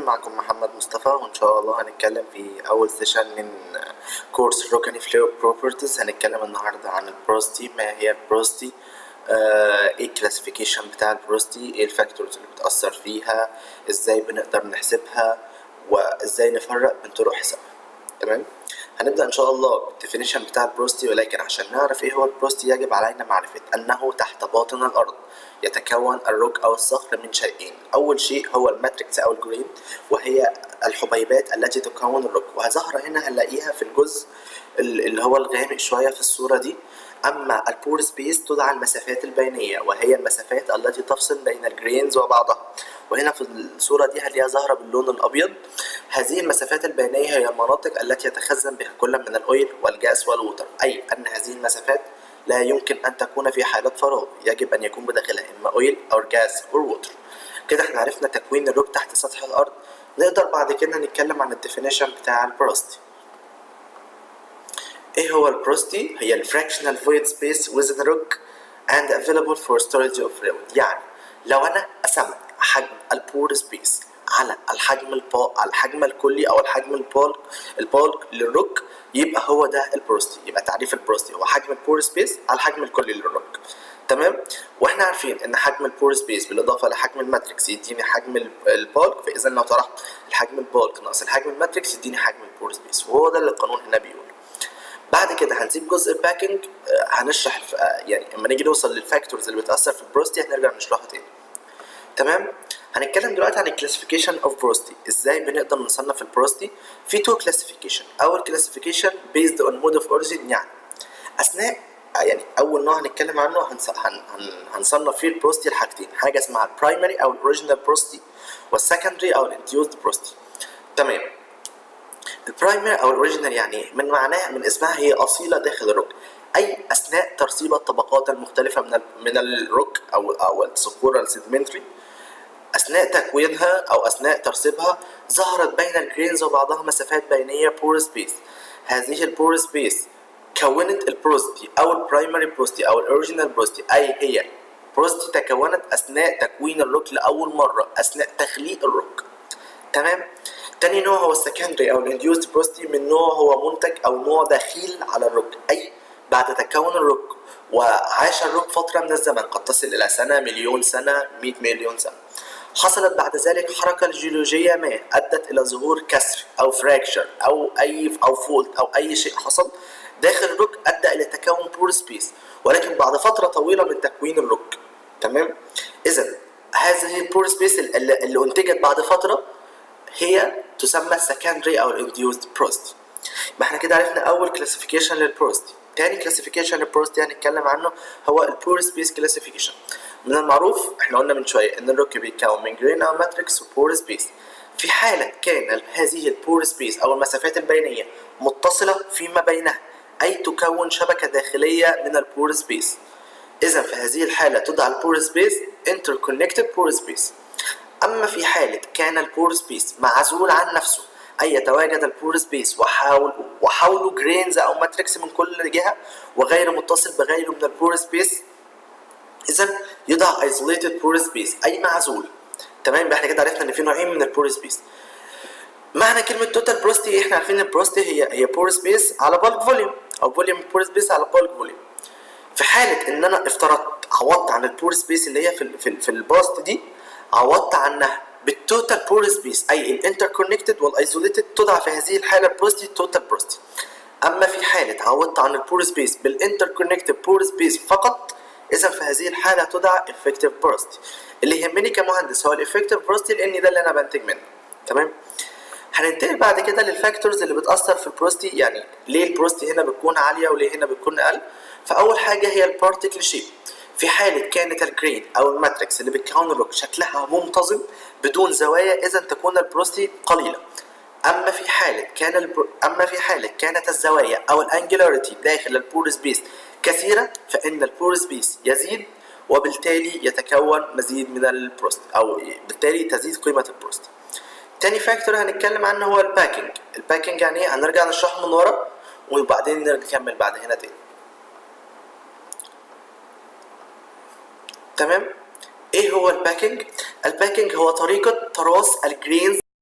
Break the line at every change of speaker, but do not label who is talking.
معكم محمد مصطفى، وإن شاء الله هنتكلم في أول سيشن من كورس روك اند فلويد بروبرتيز. هنتكلم النهاردة عن البروستي. ما هي البروستي؟ ايه الكلاسيفيكيشن بتاع البروستي، ايه الفاكتورز اللي بتأثر فيها، ازاي بنقدر نحسبها، وازاي نفرق بين طرق حسابها. تمام. هنبدأ إن شاء الله بالديفينيشن بتاع البروستي، ولكن عشان نعرف إيه هو البروستي يجب علينا معرفة أنه تحت باطن الأرض يتكون الروك أو الصخر من شيئين. أول شيء هو الماتريكس أو الجرين، وهي الحبيبات التي تكون الروك، وظاهرة هنا هنلاقيها في الجزء اللي هو الغامق شوية في الصورة دي. أما البور سبيس تدعى المسافات البينية، وهي المسافات التي تفصل بين الجرينز وبعضها، وهنا في الصورة دي هنلاقيها ظاهرة باللون الأبيض. هذه المسافات البينية هي المناطق التي يتخزن بها كل من الأويل والجاس والووتر، أي أن هذه المسافات لا يمكن أن تكون في حالة فراغ، يجب أن يكون بداخلها إما أويل أو جاس أو ووتر. كده احنا عرفنا تكوين الروك تحت سطح الأرض. نقدر بعد كده نتكلم عن الديفينيشن بتاع البروستي. ايه هو البروستي؟ هي الفراكشنال فويد سبيس within rock and available for storage of fluid. يعني لو انا قسمت حجم البور سبيس على الحجم الكلي او الحجم البولك للروك، يبقى هو ده البروستي. يبقى تعريف البروستي هو حجم البور سبيس على الحجم الكلي للروك. تمام. واحنا عارفين ان حجم البور سبيس بالاضافه لحجم الماتريكس يديني حجم البولك، فاذا لو طرحت الحجم البولك ناقص الحجم الماتريكس يديني حجم البور سبيس، وهو ده اللي القانون هنا بيقول. بعد كده هنسيب جزء الباكينج، هنشرح يعني اما نيجي نوصل للفاكتورز اللي بتأثر في البروستي هنرجع نشرحها تاني. تمام. هنتكلم دلوقتي عن الكلاسيفيكيشن اوف بروستي، ازاي بنقدر نصنف البروستي. في تو كلاسيفيكيشن. اول كلاسيفيكيشن بيزد اون مود اوف اوريجين، يعني اثناء يعني اول نوع هنتكلم عنه هنصنف فيه البروستي لحاجتين، حاجه اسمها البرايمري او الاوريجينال بروستي، والسكندري او الانديوزد بروستي. تمام. البرايمري او الاوريجينال يعني من معناها من اسمها هي اصيله داخل الروك، اي اثناء ترسيب الطبقات المختلفه من الروك او الصخور السيدمنتري، اثناء تكوينها او اثناء ترسيبها ظهرت بين الجرينز وبعضها مسافات بينيه بور سبيس. هذه البور سبيس كونت البروستي او البرايمري بروستي او الاوريجينال بروستي، اي هي بروستي تكونت اثناء تكوين الروك لاول مره، اثناء تخليق الروك. تمام. تاني نوع هو السكندري او الانديوزد بروستي، من نوع هو منتج او نوع دخيل على الروك، اي بعد تكون الروك وعاش الروك فتره من الزمن قد تصل الى سنه، مليون سنه، 100 مليون سنه، حصلت بعد ذلك حركه جيولوجيه ما ادت الى ظهور كسر او فراكشر او فولت او اي شيء حصل داخل الروك ادى الى تكون بور سبيس، ولكن بعد فتره طويله من تكوين الروك. تمام. اذا هذه البور سبيس اللي انتجت بعد فتره هي تسمى السكندري او الانديوزد بروستي. يبقى احنا كده عرفنا اول كلاسيفيكيشن للبروستي. تاني كلاسيفيكيشن للبروستي هنتكلم عنه هو البور سبيس كلاسيفيكيشن. من المعروف احنا قلنا من شويه ان الروك بيتكون من جرين او ماتريكس وبور سبيس. في حاله كان هذه البور سبيس او المسافات البينيه متصله فيما بينها، اي تكون شبكه داخليه من البور سبيس، اذا في هذه الحاله تدعى البور سبيس interconnected بور سبيس. أما في حالة كان البور سبيس معزول عن نفسه، أي يتواجد البور سبيس وحوله جرينز أو ماتريكس من كل جهة وغير متصل بغيره من البور سبيس، إذا يدعى isolated بور سبيس أي معزول. تمام. يبقى احنا كده عرفنا إن في نوعين من البور سبيس. معنى كلمة توتال بروستي احنا عارفين البروستي هي بور سبيس على بالك فوليوم، أو فوليوم بور سبيس على بالك فوليوم. في حالة إن أنا عوضت عن البور سبيس اللي هي في البوست دي، عوضت عنها بالتوتال بور سبيس اي الانتركونكتد والايزوليتد، تدعى في هذه الحاله بروستي توتال بروستي. اما في حاله عوضت عن البور سبيس بالانتركونكتد بور سبيس فقط، اذا في هذه الحاله تدعى افكتيف بروستي. اللي يهمني كمهندس هو الافكتيف بروستي لان ده اللي انا بنتج منه. تمام. هننتقل بعد كده للفاكتورز اللي بتاثر في البروستي، يعني ليه البروستي هنا بتكون عاليه وليه هنا بتكون اقل. فاول حاجه هي البارتيكل شيب. في حالة كانت الجرين أو الماتريكس اللي بتكون الروك شكلها منتظم بدون زوايا، إذا تكون البروستي قليلة. أما في حالة كانت الزوايا أو الأنجلاريتي داخل البور سبيس كثيرة، فإن البور سبيس يزيد، وبالتالي يتكون مزيد من البروستي، أو بالتالي تزيد قيمة البروستي. تاني فاكتور هنتكلم عنه هو الباكينج. الباكينج يعني إيه؟ هنرجع نشرحه من ورا وبعدين نكمل بعد هنا تاني. تمام. ايه هو الباكينج؟ الباكينج هو طريقة تراص الجرينز